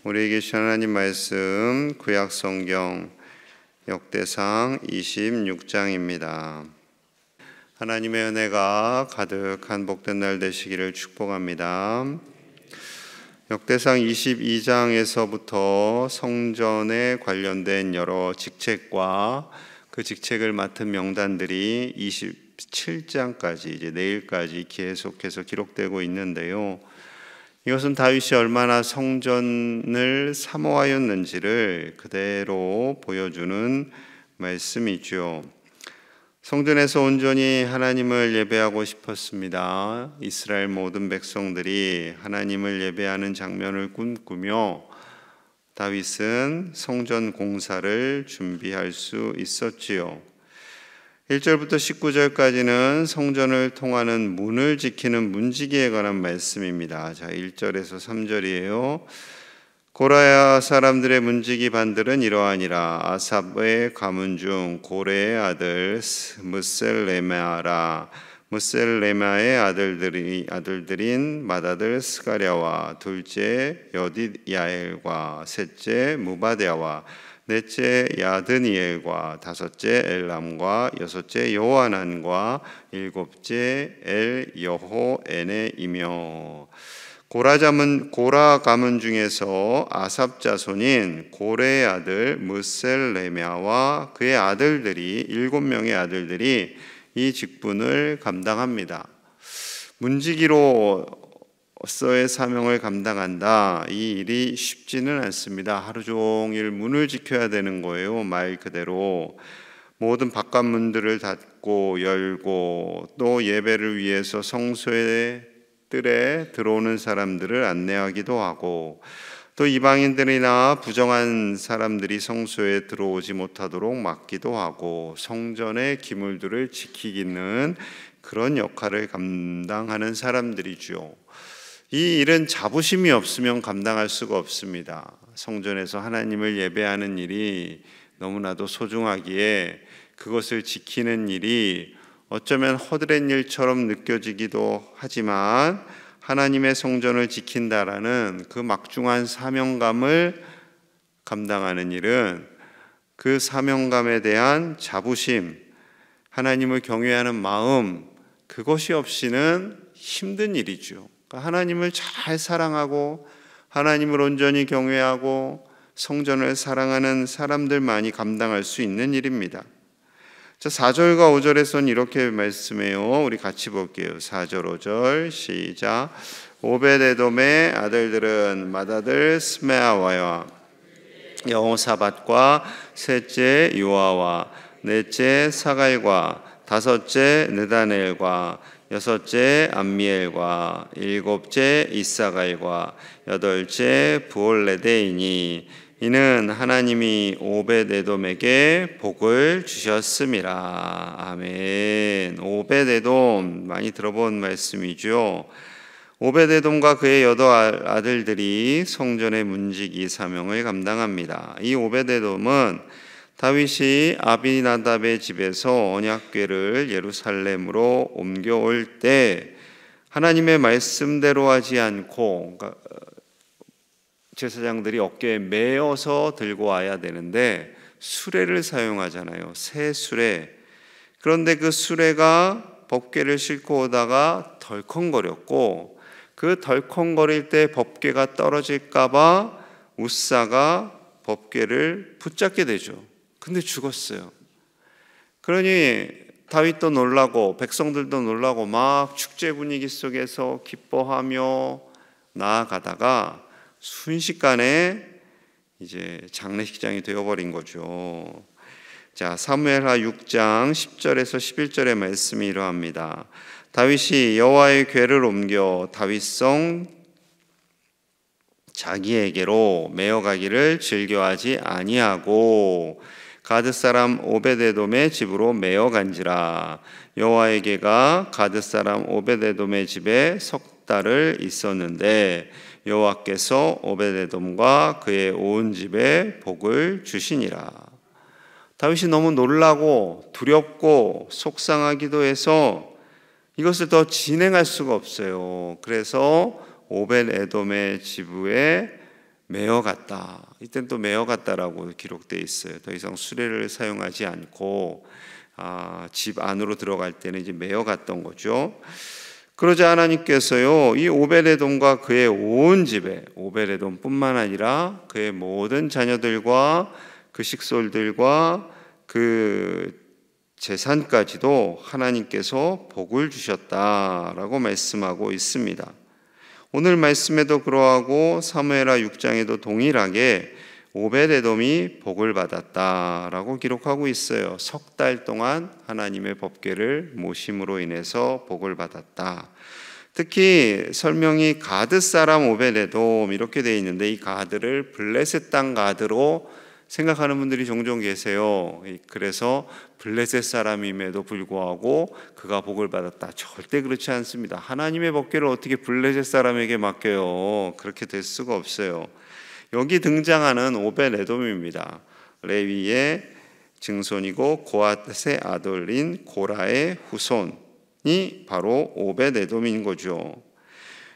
우리에게 주신 하나님 말씀 구약 성경 역대상 26장입니다. 하나님의 은혜가 가득한 복된 날 되시기를 축복합니다. 역대상 22장에서부터 성전에 관련된 여러 직책과 그 직책을 맡은 명단들이 27장까지 이제 내일까지 계속해서 기록되고 있는데요. 이것은 다윗이 얼마나 성전을 사모하였는지를 그대로 보여주는 말씀이죠. 성전에서 온전히 하나님을 예배하고 싶었습니다. 이스라엘 모든 백성들이 하나님을 예배하는 장면을 꿈꾸며 다윗은 성전 공사를 준비할 수 있었지요. 1절부터 19절까지는 성전을 통하는 문을 지키는 문지기에 관한 말씀입니다. 자, 1절에서 3절이에요. 고라야 사람들의 문지기 반들은 이러하니라. 아삽의 가문 중 고레의 아들 무셀레마라. 무셀레마의 아들들인 맏아들 스가랴와 둘째 여디야엘과 셋째 무바데아와 넷째 야드니엘과 다섯째 엘람과 여섯째 요하난과 일곱째 엘여호에네이며 고라 가문 중에서 아삽 자손인 고레의 아들 무셀레미아와 그의 아들들이 7명의 아들들이 이 직분을 감당합니다. 문지기로서의 사명을 감당한다. 이 일이 쉽지는 않습니다. 하루 종일 문을 지켜야 되는 거예요. 말 그대로 모든 바깥 문들을 닫고 열고 또 예배를 위해서 성소의 뜰에 들어오는 사람들을 안내하기도 하고 또 이방인들이나 부정한 사람들이 성소에 들어오지 못하도록 막기도 하고 성전의 기물들을 지키기는 그런 역할을 감당하는 사람들이죠. 이 일은 자부심이 없으면 감당할 수가 없습니다. 성전에서 하나님을 예배하는 일이 너무나도 소중하기에 그것을 지키는 일이 어쩌면 허드렛 일처럼 느껴지기도 하지만 하나님의 성전을 지킨다라는 그 막중한 사명감을 감당하는 일은 그 사명감에 대한 자부심, 하나님을 경외하는 마음, 그것이 없이는 힘든 일이죠. 그러니까 하나님을 잘 사랑하고 하나님을 온전히 경외하고 성전을 사랑하는 사람들만이 감당할 수 있는 일입니다. 자, 4절과 5절에서는 이렇게 말씀해요. 우리 같이 볼게요. 4절 5절 시작. 오베데돔의 아들들은 맏아들 스메아와 여호사밧과 셋째 요아와 넷째 사갈과 다섯째 느다넬과 여섯째 암미엘과 일곱째 이사갈과 여덟째 부올레데이니 이는 하나님이 오베데돔에게 복을 주셨음이라. 아멘. 오베데돔 많이 들어본 말씀이죠. 오베데돔과 그의 여덟 아들들이 성전의 문지기 사명을 감당합니다. 이 오베데돔은 다윗이 아비나답의 집에서 언약궤를 예루살렘으로 옮겨올 때 하나님의 말씀대로 하지 않고 제사장들이 어깨에 메어서 들고 와야 되는데 수레를 사용하잖아요. 새 수레. 그런데 그 수레가 법궤를 싣고 오다가 덜컹거렸고 그 덜컹거릴 때 법궤가 떨어질까 봐 웃사가 법궤를 붙잡게 되죠. 근데 죽었어요. 그러니 다윗도 놀라고 백성들도 놀라고 막 축제 분위기 속에서 기뻐하며 나아가다가 순식간에 이제 장례식장이 되어버린 거죠. 자, 사무엘하 6장 10절에서 11절의 말씀이 이러합니다. 다윗이 여호와의 궤를 옮겨 다윗성 자기에게로 메어가기를 즐겨하지 아니하고 가드 사람 오베데돔의 집으로 메어간지라. 여호와의 궤가 가드 사람 오베데돔의 집에 석 달을 있었는데 여호와께서 오베데돔과 그의 온 집에 복을 주시니라. 다윗이 너무 놀라고 두렵고 속상하기도 해서 이것을 더 진행할 수가 없어요. 그래서 오벳에돔의 지부에 매어 갔다. 이때는 또 매어 갔다라고 기록되어 있어요. 더 이상 수레를 사용하지 않고 집 안으로 들어갈 때는 이제 매어 갔던 거죠. 그러자 하나님께서요, 이 오베데돔과 그의 온 집에, 오베데돔뿐만 아니라 그의 모든 자녀들과 그 식솔들과 그 재산까지도 하나님께서 복을 주셨다라고 말씀하고 있습니다. 오늘 말씀에도 그러하고 사무엘하 6장에도 동일하게 오베데돔이 복을 받았다라고 기록하고 있어요. 석 달 동안 하나님의 법궤를 모심으로 인해서 복을 받았다. 특히 설명이 가드 사람 오베데돔 이렇게 되어 있는데, 이 가드를 블레셋 땅 가드로 생각하는 분들이 종종 계세요. 그래서 블레셋 사람임에도 불구하고 그가 복을 받았다. 절대 그렇지 않습니다. 하나님의 법궤를 어떻게 블레셋 사람에게 맡겨요? 그렇게 될 수가 없어요. 여기 등장하는 오베데돔입니다. 레위의 증손이고 고앗의 아들인 고라의 후손이 바로 오베데돔인 거죠.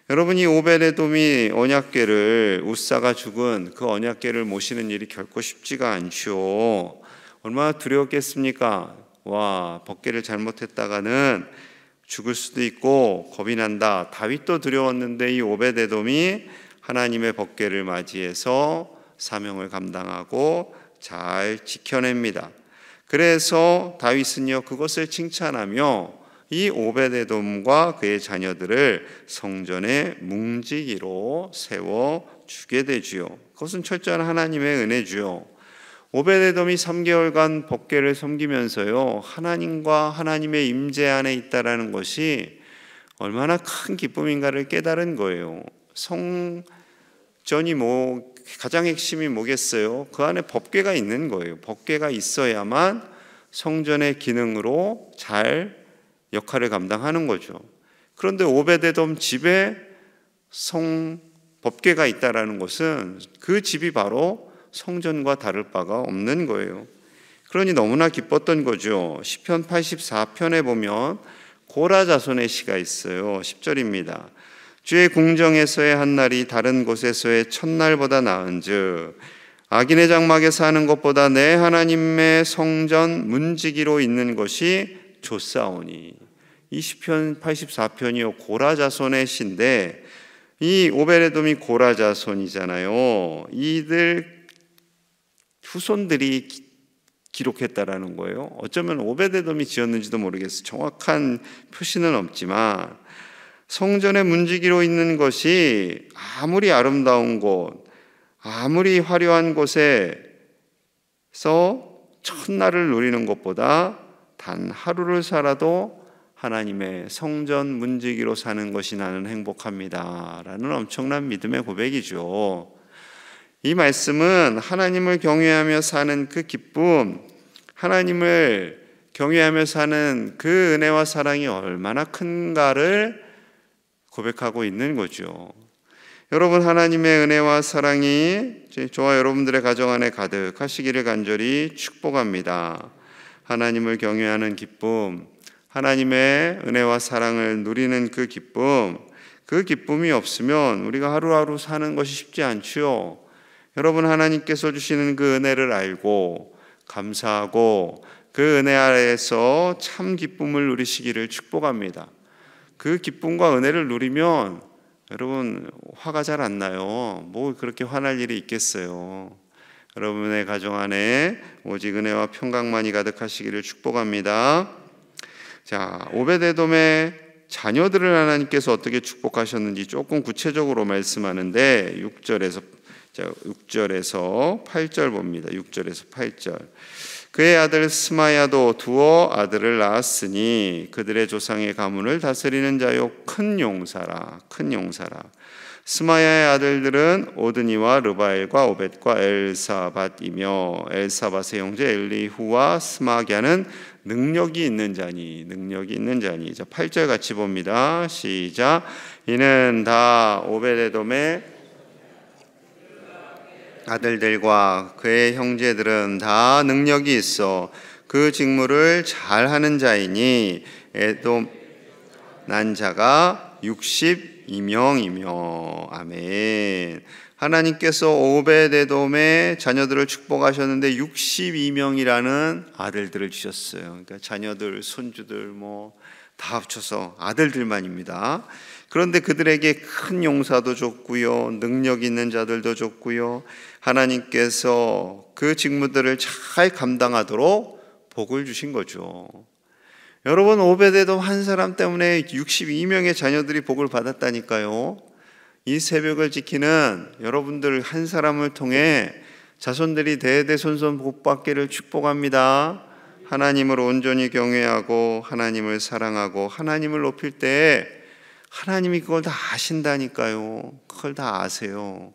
여러분, 이 오베데돔이 언약궤를, 우사가 죽은 그 언약궤를 모시는 일이 결코 쉽지가 않죠. 얼마나 두려웠겠습니까? 와, 법궤를 잘못했다가는 죽을 수도 있고 겁이 난다. 다윗도 두려웠는데 이 오베데돔이 하나님의 법궤를 맞이해서 사명을 감당하고 잘 지켜냅니다. 그래서 다윗은요, 그것을 칭찬하며 이 오베데돔과 그의 자녀들을 성전의 뭉지기로 세워주게 되지요. 그것은 철저한 하나님의 은혜지요. 오베데돔이 3개월간 법궤를 섬기면서요, 하나님과 하나님의 임재 안에 있다라는 것이 얼마나 큰 기쁨인가를 깨달은 거예요. 성전이 가장 핵심이 뭐겠어요? 그 안에 법궤가 있는 거예요. 법궤가 있어야만 성전의 기능으로 잘 역할을 감당하는 거죠. 그런데 오베데돔 집에 법궤가 있다라는 것은 그 집이 바로 성전과 다를 바가 없는 거예요. 그러니 너무나 기뻤던 거죠. 시편 84편에 보면 고라 자손의 시가 있어요. 10절입니다. 주의 궁정에서의 한 날이 다른 곳에서의 첫날보다 나은즉 악인의 장막에 사는 것보다 내 하나님의 성전 문지기로 있는 것이 좋사오니. 이 시편 84편이요, 고라 자손의 시인데, 이 오베데돔이 고라 자손이잖아요. 이들 후손들이 기록했다라는 거예요. 어쩌면 오베데돔이 지었는지도 모르겠어요. 정확한 표시는 없지만 성전의 문지기로 있는 것이 아무리 아름다운 곳, 아무리 화려한 곳에서 첫날을 누리는 것보다 단 하루를 살아도 하나님의 성전 문지기로 사는 것이 나는 행복합니다 라는 엄청난 믿음의 고백이죠. 이 말씀은 하나님을 경외하며 사는 그 기쁨, 하나님을 경외하며 사는 그 은혜와 사랑이 얼마나 큰가를 고백하고 있는 거죠. 여러분, 하나님의 은혜와 사랑이 저와 여러분들의 가정 안에 가득하시기를 간절히 축복합니다. 하나님을 경외하는 기쁨, 하나님의 은혜와 사랑을 누리는 그 기쁨이 없으면 우리가 하루하루 사는 것이 쉽지 않지요. 여러분, 하나님께서 주시는 그 은혜를 알고 감사하고 그 은혜 아래에서 참 기쁨을 누리시기를 축복합니다. 그 기쁨과 은혜를 누리면 여러분 화가 잘 안 나요. 뭐 그렇게 화날 일이 있겠어요. 여러분의 가정 안에 오직 은혜와 평강만이 가득하시기를 축복합니다. 자, 오베데돔의 자녀들을 하나님께서 어떻게 축복하셨는지 조금 구체적으로 말씀하는데 6절에서 8절 봅니다. 6절에서 8절. 그의 아들 스마야도 두어 아들을 낳았으니 그들의 조상의 가문을 다스리는 자요 큰 용사라. 스마야의 아들들은 오드니와 르바엘과 오벳과 엘사밧이며 엘사밧의 형제 엘리후와 스마갸는 능력이 있는 자니. 자, 8절 같이 봅니다. 시작. 이는 다 오베데돔의 아들들과 그의 형제들은 다 능력이 있어 그 직무를 잘하는 자이니 에돔 난 자가 60 62명이며. 아멘. 하나님께서 오벳에돔의 자녀들을 축복하셨는데 62명이라는 아들들을 주셨어요. 그러니까 자녀들, 손주들 다 합쳐서 아들들만입니다. 그런데 그들에게 큰 용사도 줬고요, 능력 있는 자들도 줬고요, 하나님께서 그 직무들을 잘 감당하도록 복을 주신 거죠. 여러분, 오벳에돔 한 사람 때문에 62명의 자녀들이 복을 받았다니까요. 이 새벽을 지키는 여러분들 한 사람을 통해 자손들이 대대손손 복받기를 축복합니다. 하나님을 온전히 경외하고 하나님을 사랑하고 하나님을 높일 때 하나님이 그걸 다 아신다니까요. 그걸 다 아세요.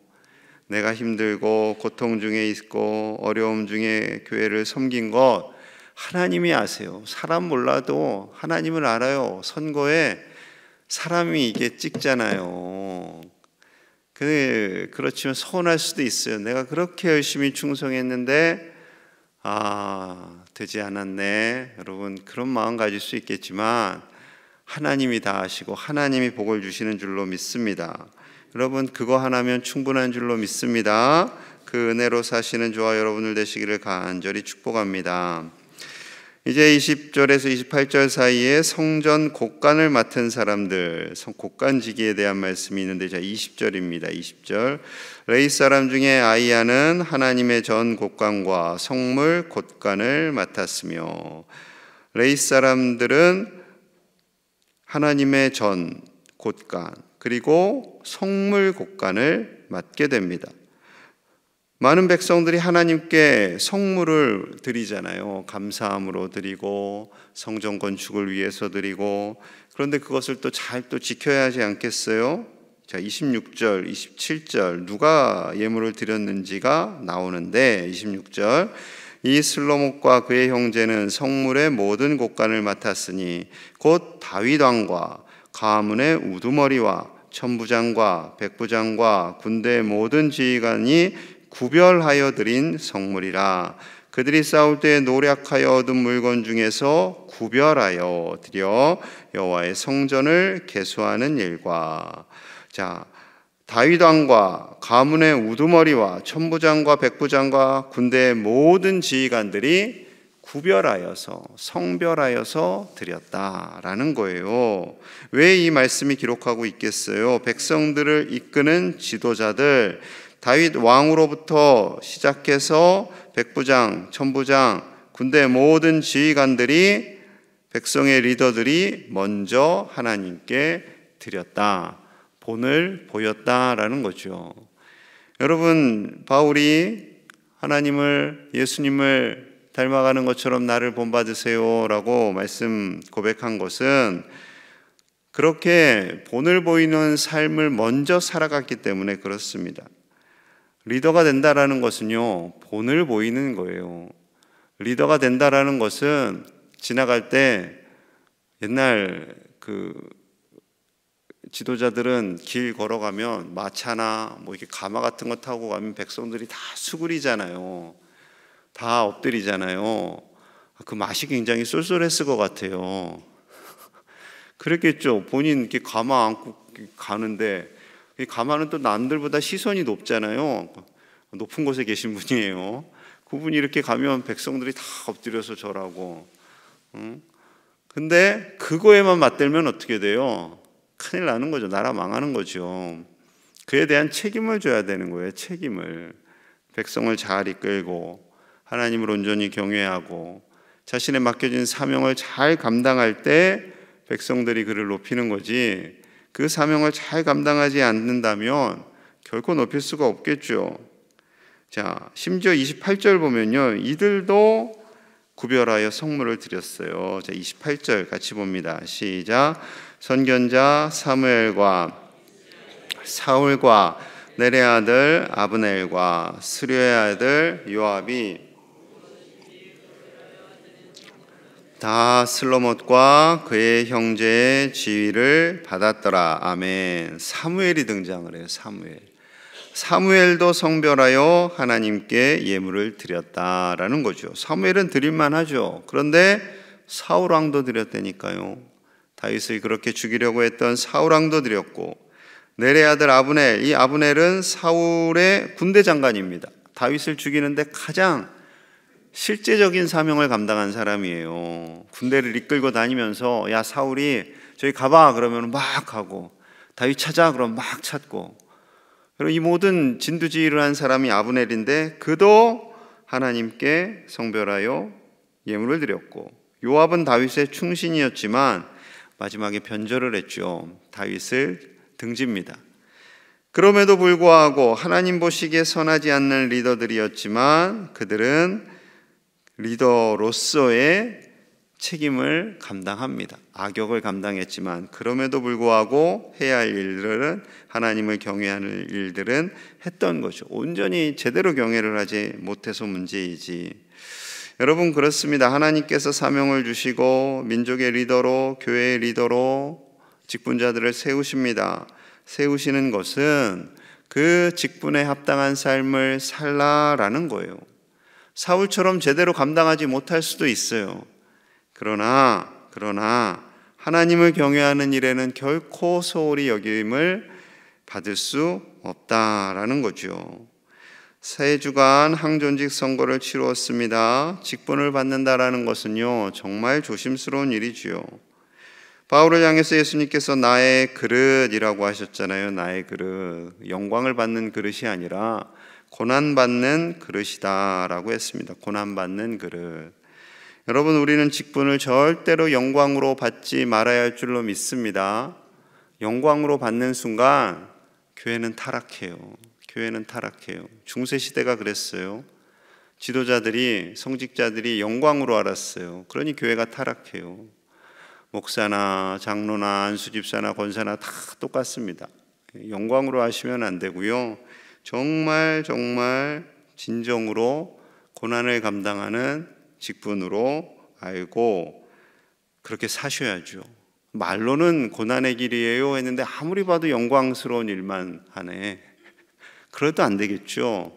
내가 힘들고 고통 중에 있고 어려움 중에 교회를 섬긴 것 하나님이 아세요. 사람 몰라도 하나님을 알아요. 선거에 사람이 이게 찍잖아요. 그렇지만 서운할 수도 있어요. 내가 그렇게 열심히 충성했는데 되지 않았네. 여러분, 그런 마음 가질 수 있겠지만 하나님이 다 아시고 하나님이 복을 주시는 줄로 믿습니다. 여러분, 그거 하나면 충분한 줄로 믿습니다. 그 은혜로 사시는 저와 여러분들 되시기를 간절히 축복합니다. 이제 20절에서 28절 사이에 성전 곡간을 맡은 사람들, 곡간지기에 대한 말씀이 있는데 20절입니다. 20절. 레위 사람 중에 아이야는 하나님의 전 곡간과 성물 곡간을 맡았으며. 레위 사람들은 하나님의 전 곡간 그리고 성물 곡간을 맡게 됩니다. 많은 백성들이 하나님께 성물을 드리잖아요. 감사함으로 드리고 성전 건축을 위해서 드리고. 그런데 그것을 또 잘 지켜야 하지 않겠어요? 자, 26절, 27절 누가 예물을 드렸는지가 나오는데 26절. 이 슬로목과 그의 형제는 성물의 모든 곡간을 맡았으니 곧 다윗 왕과 가문의 우두머리와 천부장과 백부장과 군대의 모든 지휘관이 구별하여 드린 성물이라. 그들이 싸울 때 노략하여 얻은 물건 중에서 구별하여 드려 여호와의 성전을 계수하는 일과. 자, 다윗 왕과 가문의 우두머리와 천부장과 백부장과 군대의 모든 지휘관들이 구별하여서 성별하여서 드렸다라는 거예요. 왜 이 말씀이 기록하고 있겠어요? 백성들을 이끄는 지도자들, 다윗 왕으로부터 시작해서 백부장, 천부장, 군대 모든 지휘관들이, 백성의 리더들이 먼저 하나님께 드렸다, 본을 보였다라는 거죠. 여러분, 바울이 하나님을, 예수님을 닮아가는 것처럼 나를 본받으세요 라고 말씀 고백한 것은 그렇게 본을 보이는 삶을 먼저 살아갔기 때문에 그렇습니다. 리더가 된다라는 것은요, 본을 보이는 거예요. 리더가 된다라는 것은 지나갈 때, 옛날 지도자들은 길 걸어가면 마차나 이렇게 가마 같은 거 타고 가면 백성들이 다 수그리잖아요. 다 엎드리잖아요. 그 맛이 굉장히 쏠쏠했을 것 같아요. 그랬겠죠. 본인 이렇게 가마 안고 가는데, 가마는 또 남들보다 시선이 높잖아요. 높은 곳에 계신 분이에요. 그분이 이렇게 가면 백성들이 다 엎드려서 절하고. 근데 그거에만 맞들면 어떻게 돼요? 큰일 나는 거죠. 나라 망하는 거죠. 그에 대한 책임을 져야 되는 거예요. 책임을. 백성을 잘 이끌고 하나님을 온전히 경외하고 자신의 맡겨진 사명을 잘 감당할 때 백성들이 그를 높이는 거지, 그 사명을 잘 감당하지 않는다면 결코 높일 수가 없겠죠. 자, 심지어 28절 보면요, 이들도 구별하여 성물을 드렸어요. 자, 28절 같이 봅니다. 시작. 선견자 사무엘과 사울과 넬의 아들 아브넬과 스류의 아들 요압이 다 슬로못과 그의 형제의 지위를 받았더라. 아멘. 사무엘이 등장을 해요. 사무엘도 성별하여 하나님께 예물을 드렸다라는 거죠. 사무엘은 드릴만 하죠. 그런데 사울 왕도 드렸다니까요. 다윗을 그렇게 죽이려고 했던 사울 왕도 드렸고, 넬의 아들 아브넬, 이 아브넬은 사울의 군대 장관입니다. 다윗을 죽이는데 가장 실제적인 사명을 감당한 사람이에요. 군대를 이끌고 다니면서 야 사울이 저기 가봐 그러면 막 가고, 다윗 찾아 그러면 막 찾고, 그리고 이 모든 진두지휘를 한 사람이 아브넬인데 그도 하나님께 성별하여 예물을 드렸고, 요압은 다윗의 충신이었지만 마지막에 변절을 했죠. 다윗을 등집니다. 그럼에도 불구하고 하나님 보시기에 선하지 않는 리더들이었지만 그들은 리더로서의 책임을 감당합니다. 악역을 감당했지만 그럼에도 불구하고 해야 할 일들은, 하나님을 경외하는 일들은 했던 거죠. 온전히 제대로 경외를 하지 못해서 문제이지. 여러분 그렇습니다. 하나님께서 사명을 주시고 민족의 리더로, 교회의 리더로 직분자들을 세우십니다. 세우시는 것은 그 직분에 합당한 삶을 살라라는 거예요. 사울처럼 제대로 감당하지 못할 수도 있어요. 그러나 하나님을 경외하는 일에는 결코 소홀히 여김을 받을 수 없다라는 거죠. 3주간 항존직 선거를 치루었습니다. 직분을 받는다라는 것은요, 정말 조심스러운 일이지요. 바울을 향해서 예수님께서 나의 그릇이라고 하셨잖아요. 나의 그릇, 영광을 받는 그릇이 아니라 고난받는 그릇이다라고 했습니다. 고난받는 그릇. 여러분, 우리는 직분을 절대로 영광으로 받지 말아야 할 줄로 믿습니다. 영광으로 받는 순간 교회는 타락해요. 교회는 타락해요. 중세시대가 그랬어요. 지도자들이, 성직자들이 영광으로 알았어요. 그러니 교회가 타락해요. 목사나 장로나 안수집사나 권사나 다 똑같습니다. 영광으로 하시면 안 되고요. 정말 진정으로 고난을 감당하는 직분으로 알고 그렇게 사셔야죠. 말로는 고난의 길이에요 했는데 아무리 봐도 영광스러운 일만 하네. 그래도 안 되겠죠.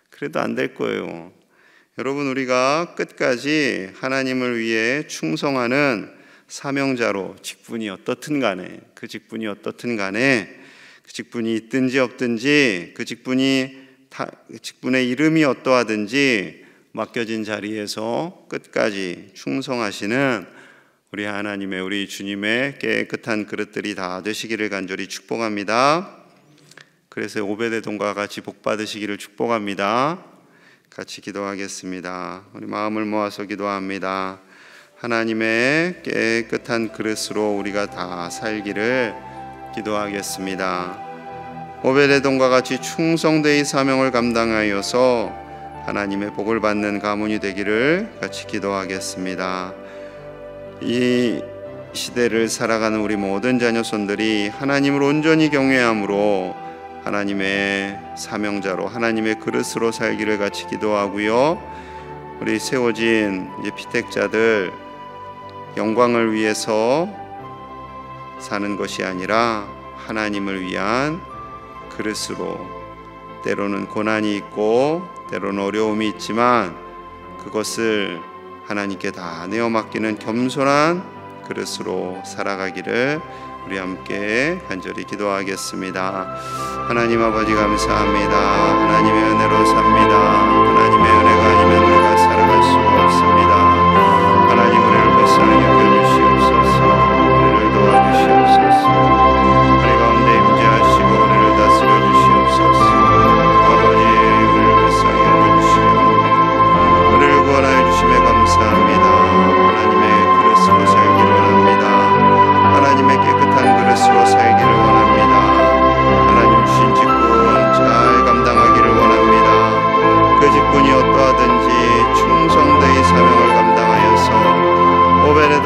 그래도 안 될 거예요. 여러분, 우리가 끝까지 하나님을 위해 충성하는 사명자로, 직분이 어떻든 간에, 그 직분이 어떻든 간에, 그 직분이 있든지 없든지, 그 직분의 이름이 어떠하든지 맡겨진 자리에서 끝까지 충성하시는 우리 하나님의, 우리 주님의 깨끗한 그릇들이 다 되시기를 간절히 축복합니다. 그래서 오베데돔과 같이 복 받으시기를 축복합니다. 같이 기도하겠습니다. 우리 마음을 모아서 기도합니다. 하나님의 깨끗한 그릇으로 우리가 다 살기를 기도하겠습니다. 오베데돔과 같이 충성되이 사명을 감당하여서 하나님의 복을 받는 가문이 되기를 같이 기도하겠습니다. 이 시대를 살아가는 우리 모든 자녀손들이 하나님을 온전히 경외함으로 하나님의 사명자로, 하나님의 그릇으로 살기를 같이 기도하고요. 우리 세워진 피택자들 영광을 위해서 사는 것이 아니라 하나님을 위한 그릇으로, 때로는 고난이 있고 때로는 어려움이 있지만 그것을 하나님께 다 내어 맡기는 겸손한 그릇으로 살아가기를 우리 함께 간절히 기도하겠습니다. 하나님 아버지 감사합니다. 하나님의 은혜로 삽니다. 하나님의 은혜가 아니면 우리가 살아갈 수가 없습니다. 하나님, 우리를 불쌍히 여겨주시옵소서. 우리를 도와주시옵소서. 우리 가운데 임재하시고 우리를 다스려 주시옵소서. 아버지, 우리를 불쌍히 여겨주시옵소서. 우리를 구원하여 주심에 감사합니다. 하나님의 그릇으로 살기를 원합니다. 하나님의 깨끗한 그릇으로 살기를 원합니다. 하나님 주신 직분 잘 감당하기를 원합니다. 그 직분이 어떠하든지 충성되이 사명을 감당하여서 오베데돔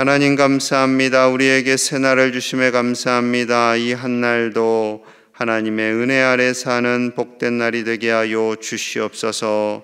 하나님 감사합니다. 우리에게 새날을 주심에 감사합니다. 이 한날도 하나님의 은혜 아래 사는 복된 날이 되게 하여 주시옵소서.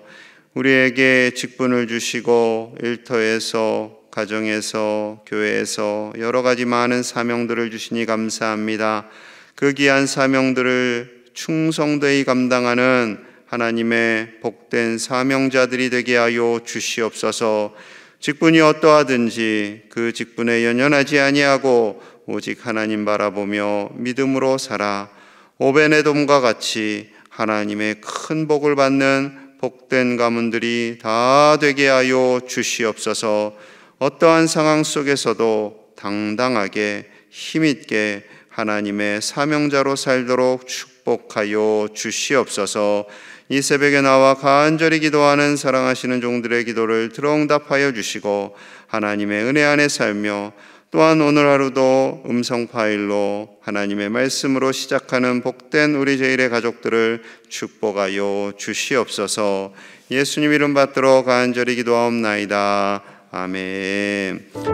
우리에게 직분을 주시고 일터에서, 가정에서, 교회에서 여러 가지 많은 사명들을 주시니 감사합니다. 그 귀한 사명들을 충성되이 감당하는 하나님의 복된 사명자들이 되게 하여 주시옵소서. 직분이 어떠하든지 그 직분에 연연하지 아니하고 오직 하나님 바라보며 믿음으로 살아 오베네돔과 같이 하나님의 큰 복을 받는 복된 가문들이 다 되게 하여 주시옵소서. 어떠한 상황 속에서도 당당하게 힘있게 하나님의 사명자로 살도록 축복하여 주시옵소서. 이 새벽에 나와 간절히 기도하는 사랑하시는 종들의 기도를 들어응답하여 주시고 하나님의 은혜 안에 살며 또한 오늘 하루도 음성 파일로 하나님의 말씀으로 시작하는 복된 우리 제일의 가족들을 축복하여 주시옵소서. 예수님 이름 받들어 간절히 기도하옵나이다. 아멘.